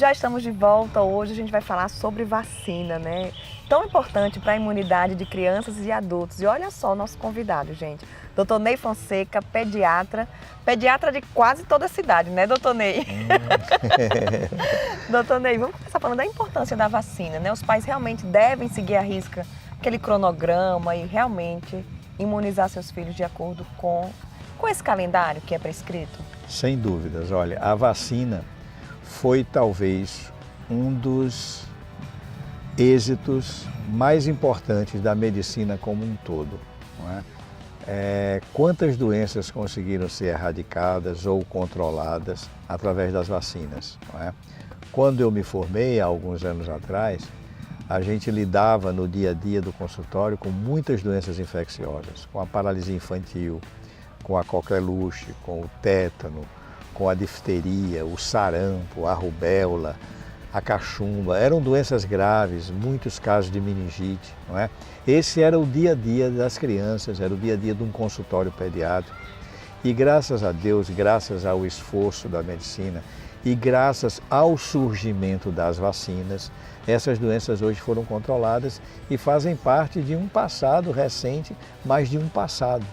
Já estamos de volta. Hoje a gente vai falar sobre vacina, né? Tão importante para a imunidade de crianças e adultos. E olha só o nosso convidado, gente. Dr. Ney Fonseca, pediatra de quase toda a cidade, né, doutor Ney? Doutor Ney, vamos começar falando da importância da vacina, né? Os pais realmente devem seguir à risca aquele cronograma e realmente imunizar seus filhos de acordo com esse calendário que é prescrito? Sem dúvidas. Olha, a vacina foi talvez um dos êxitos mais importantes da medicina como um todo. Não é? Quantas doenças conseguiram ser erradicadas ou controladas através das vacinas? Não é? Quando eu me formei, há alguns anos atrás, a gente lidava no dia a dia do consultório com muitas doenças infecciosas, com a paralisia infantil, com a coqueluche, com o tétano, com a difteria, o sarampo, a rubéola, a cachumba. Eram doenças graves, muitos casos de meningite, não é? Esse era o dia a dia das crianças, era o dia a dia de um consultório pediátrico. E graças a Deus, graças ao esforço da medicina e graças ao surgimento das vacinas, essas doenças hoje foram controladas e fazem parte de um passado recente, mas de um passado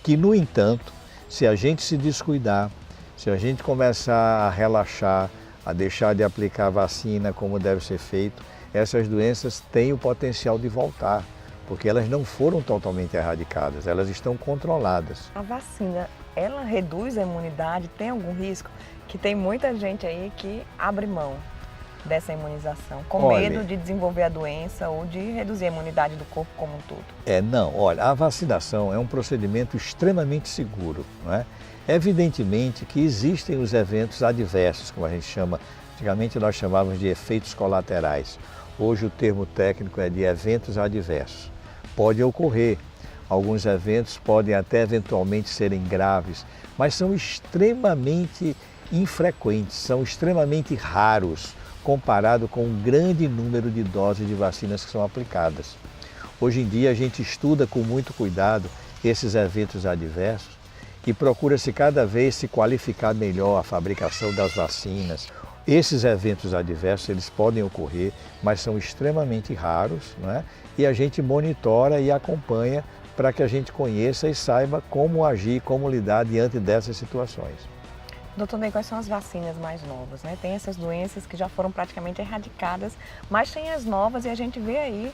que, no entanto, se a gente se descuidar, se a gente começar a relaxar, a deixar de aplicar a vacina como deve ser feito, essas doenças têm o potencial de voltar, porque elas não foram totalmente erradicadas, elas estão controladas. A vacina, ela reduz a imunidade? Tem algum risco? Que tem muita gente aí que abre mão dessa imunização, com medo de desenvolver a doença ou de reduzir a imunidade do corpo como um todo. Olha, a vacinação é um procedimento extremamente seguro, não é? Evidentemente que existem os eventos adversos, como a gente chama, antigamente nós chamávamos de efeitos colaterais. Hoje o termo técnico é de eventos adversos. Pode ocorrer, alguns eventos podem até eventualmente serem graves, mas são extremamente infrequentes, são extremamente raros, comparado com um grande número de doses de vacinas que são aplicadas. Hoje em dia a gente estuda com muito cuidado esses eventos adversos e procura-se cada vez se qualificar melhor a fabricação das vacinas. Esses eventos adversos eles podem ocorrer, mas são extremamente raros, não é? E a gente monitora e acompanha para que a gente conheça e saiba como agir, como lidar diante dessas situações. Doutor Ney, quais são as vacinas mais novas, né? Tem essas doenças que já foram praticamente erradicadas, mas tem as novas e a gente vê aí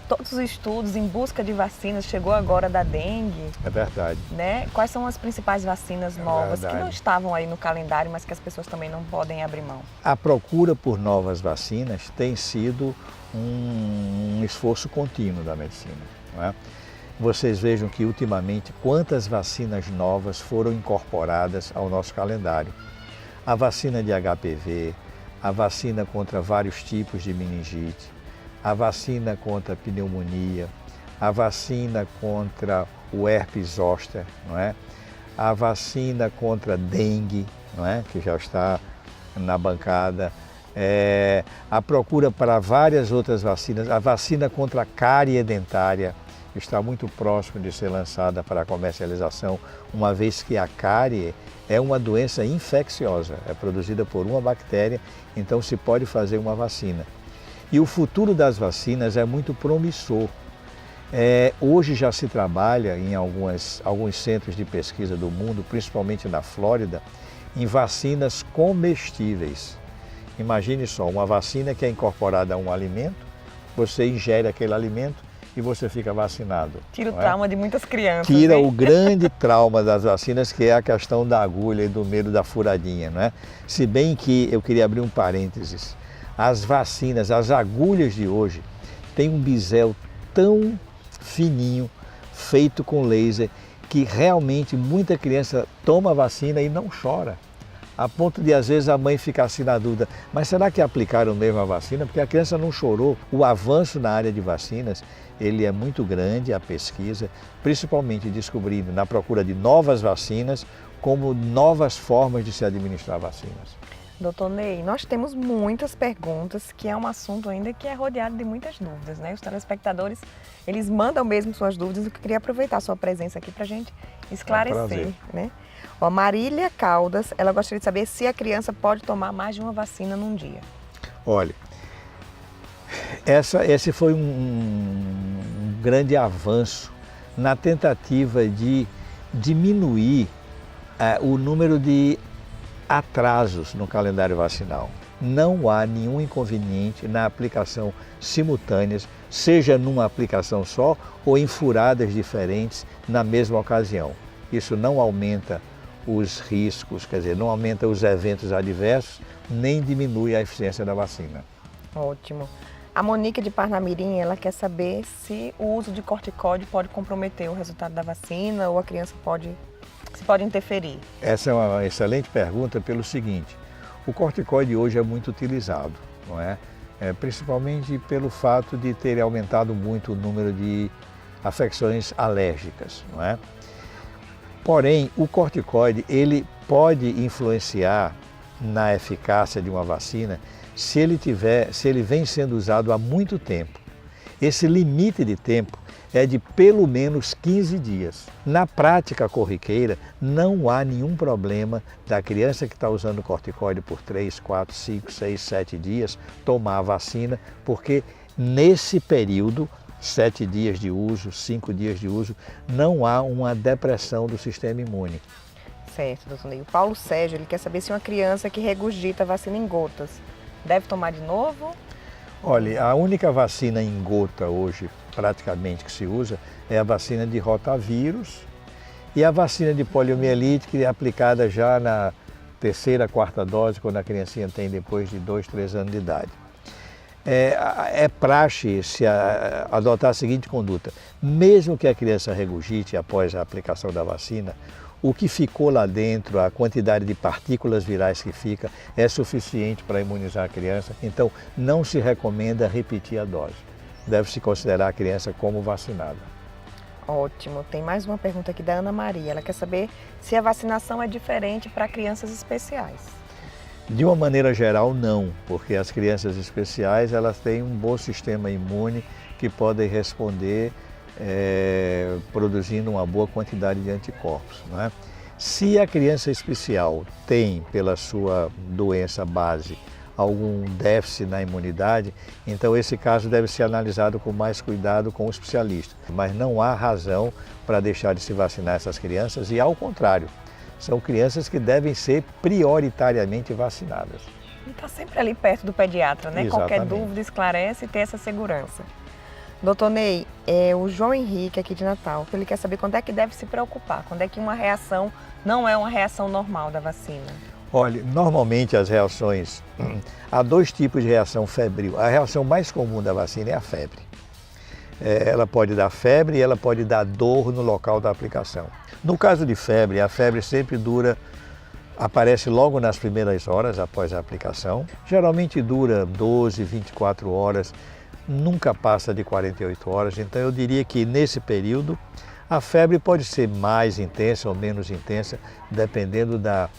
todos os estudos em busca de vacinas. Chegou agora da dengue. É verdade. Né? Quais são as principais vacinas novas que não estavam aí no calendário, mas que as pessoas também não podem abrir mão? A procura por novas vacinas tem sido um esforço contínuo da medicina, não é? Vocês vejam que ultimamente quantas vacinas novas foram incorporadas ao nosso calendário. A vacina de HPV, a vacina contra vários tipos de meningite, a vacina contra a pneumonia, a vacina contra o herpes zoster, não é? A vacina contra a dengue, não é? Que já está na bancada. A procura para várias outras vacinas, a vacina contra a cárie dentária, está muito próximo de ser lançada para a comercialização, uma vez que a cárie é uma doença infecciosa, é produzida por uma bactéria, então se pode fazer uma vacina. E o futuro das vacinas é muito promissor. Hoje já se trabalha em alguns centros de pesquisa do mundo, principalmente na Flórida, em vacinas comestíveis. Imagine só, uma vacina que é incorporada a um alimento, você ingere aquele alimento, e você fica vacinado. Tira o trauma de muitas crianças. Tira o grande trauma das vacinas, que é a questão da agulha e do medo da furadinha, não é? Se bem que eu queria abrir um parênteses. As vacinas, as agulhas de hoje, têm um bisel tão fininho, feito com laser, que realmente muita criança toma a vacina e não chora. A ponto de, às vezes, a mãe ficar assim na dúvida, mas será que aplicaram mesmo a vacina? Porque a criança não chorou. O avanço na área de vacinas, ele é muito grande, a pesquisa, principalmente descobrindo na procura de novas vacinas, como novas formas de se administrar vacinas. Doutor Ney, nós temos muitas perguntas, que é um assunto ainda que é rodeado de muitas dúvidas, né? Os telespectadores, eles mandam mesmo suas dúvidas, eu queria aproveitar a sua presença aqui para a gente esclarecer, né? Ó, Marília Caldas, ela gostaria de saber se a criança pode tomar mais de uma vacina num dia. Olha, esse foi um grande avanço na tentativa de diminuir o número de atrasos no calendário vacinal. Não há nenhum inconveniente na aplicação simultâneas, seja numa aplicação só ou em furadas diferentes na mesma ocasião. Isso não aumenta os riscos, quer dizer, não aumenta os eventos adversos, nem diminui a eficiência da vacina. Ótimo. A Monique de Parnamirim, ela quer saber se o uso de corticóide pode comprometer o resultado da vacina ou a criança pode interferir. Essa é uma excelente pergunta pelo seguinte, o corticoide hoje é muito utilizado, não é? Principalmente pelo fato de ter aumentado muito o número de afecções alérgicas, não é? Porém, o corticoide ele pode influenciar na eficácia de uma vacina se ele vem sendo usado há muito tempo. Esse limite de tempo é de pelo menos 15 dias. Na prática corriqueira, não há nenhum problema da criança que está usando corticoide por 3, 4, 5, 6, 7 dias tomar a vacina, porque nesse período, 7 dias de uso, 5 dias de uso, não há uma depressão do sistema imune. Certo, doutor Ney. O Paulo Sérgio, ele quer saber se uma criança que regurgita a vacina em gotas deve tomar de novo? Olha, a única vacina em gota hoje, praticamente, que se usa é a vacina de rotavírus e a vacina de poliomielite, que é aplicada já na terceira, quarta dose, quando a criancinha tem depois de 2, 3 anos de idade. É praxe se adotar a seguinte conduta: mesmo que a criança regurgite após a aplicação da vacina, o que ficou lá dentro, a quantidade de partículas virais que fica, é suficiente para imunizar a criança. Então, não se recomenda repetir a dose. Deve-se considerar a criança como vacinada. Ótimo. Tem mais uma pergunta aqui da Ana Maria. Ela quer saber se a vacinação é diferente para crianças especiais. De uma maneira geral, não, porque as crianças especiais elas têm um bom sistema imune que podem responder produzindo uma boa quantidade de anticorpos, não é? Se a criança especial tem, pela sua doença base, algum déficit na imunidade, então esse caso deve ser analisado com mais cuidado com o especialista. Mas não há razão para deixar de se vacinar essas crianças e, ao contrário, são crianças que devem ser prioritariamente vacinadas. E está sempre ali perto do pediatra, né? Exatamente. Qualquer dúvida esclarece e ter essa segurança. Doutor Ney, o João Henrique aqui de Natal, ele quer saber quando é que deve se preocupar, quando é que uma reação não é uma reação normal da vacina. Olha, normalmente as reações, há 2 tipos de reação febril. A reação mais comum da vacina é a febre. Ela pode dar febre e ela pode dar dor no local da aplicação. No caso de febre, a febre sempre aparece logo nas primeiras horas após a aplicação. Geralmente dura 12, 24 horas, nunca passa de 48 horas. Então eu diria que nesse período a febre pode ser mais intensa ou menos intensa, dependendo da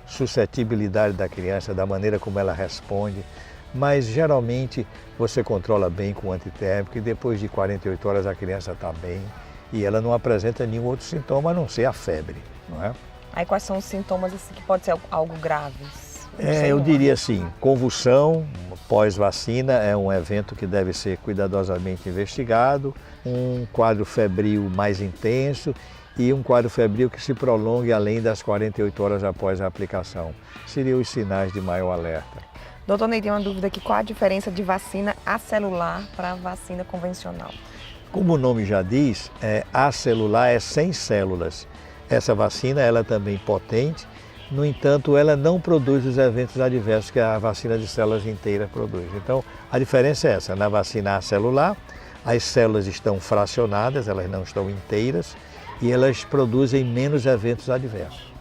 suscetibilidade da criança, da maneira como ela responde. Mas geralmente você controla bem com o antitérmico e depois de 48 horas a criança está bem e ela não apresenta nenhum outro sintoma a não ser a febre, não é? Aí quais são os sintomas assim, que pode ser algo graves? Eu diria assim, convulsão pós-vacina é um evento que deve ser cuidadosamente investigado, um quadro febril mais intenso e um quadro febril que se prolongue além das 48 horas após a aplicação. Seriam os sinais de maior alerta. Doutor Ney, tem uma dúvida aqui, qual a diferença de vacina acelular para a vacina convencional? Como o nome já diz, acelular é sem células. Essa vacina ela é também potente, no entanto, ela não produz os eventos adversos que a vacina de células inteiras produz. Então, a diferença é essa, na vacina acelular, as células estão fracionadas, elas não estão inteiras e elas produzem menos eventos adversos.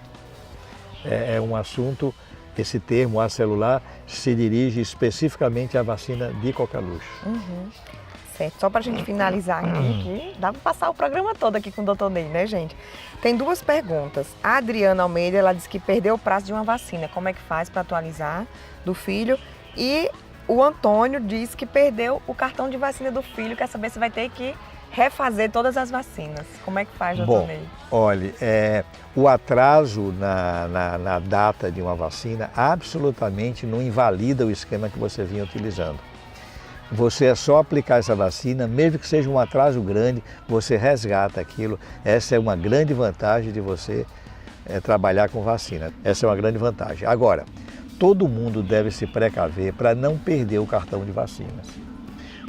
É um assunto, esse termo acelular se dirige especificamente à vacina de coqueluche. Uhum. certo. Só para a gente finalizar aqui, que dá para passar o programa todo aqui com o doutor Ney, né, gente? Tem duas perguntas. A Adriana Almeida, ela disse que perdeu o prazo de uma vacina. Como é que faz para atualizar do filho? E o Antônio disse que perdeu o cartão de vacina do filho, quer saber se vai ter que refazer todas as vacinas. Como é que faz, doutor Ney? Olha, o atraso na data de uma vacina absolutamente não invalida o esquema que você vinha utilizando. Você é só aplicar essa vacina, mesmo que seja um atraso grande, você resgata aquilo. Essa é uma grande vantagem de você trabalhar com vacina. Essa é uma grande vantagem. Agora, todo mundo deve se precaver para não perder o cartão de vacinas.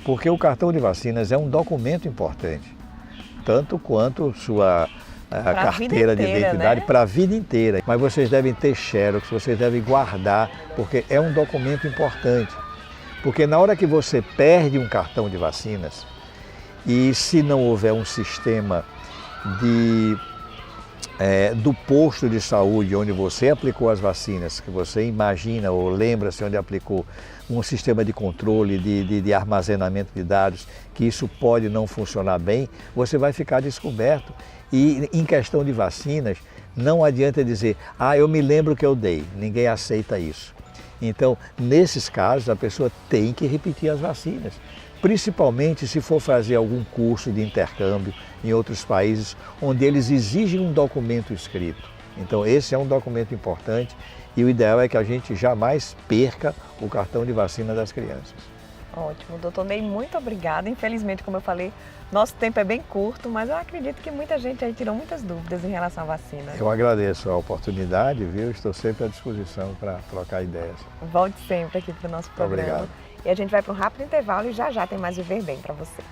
Porque o cartão de vacinas é um documento importante, tanto quanto sua carteira de identidade, né? Para a vida inteira. Mas vocês devem ter xerox, vocês devem guardar, porque é um documento importante. Porque na hora que você perde um cartão de vacinas, e se não houver um sistema do posto de saúde onde você aplicou as vacinas, que você imagina ou lembra-se onde aplicou, um sistema de controle, de armazenamento de dados, que isso pode não funcionar bem, você vai ficar descoberto. E em questão de vacinas, não adianta dizer, eu me lembro que eu dei, ninguém aceita isso. Então, nesses casos, a pessoa tem que repetir as vacinas, principalmente se for fazer algum curso de intercâmbio em outros países, onde eles exigem um documento escrito. Então, esse é um documento importante e o ideal é que a gente jamais perca o cartão de vacina das crianças. Ótimo, doutor Ney, muito obrigada. Infelizmente, como eu falei, nosso tempo é bem curto, mas eu acredito que muita gente aí tirou muitas dúvidas em relação à vacina. Eu agradeço a oportunidade, viu? Estou sempre à disposição para trocar ideias. Volte sempre aqui para o nosso programa. Obrigado. E a gente vai para um rápido intervalo e já já tem mais Viver Bem para você.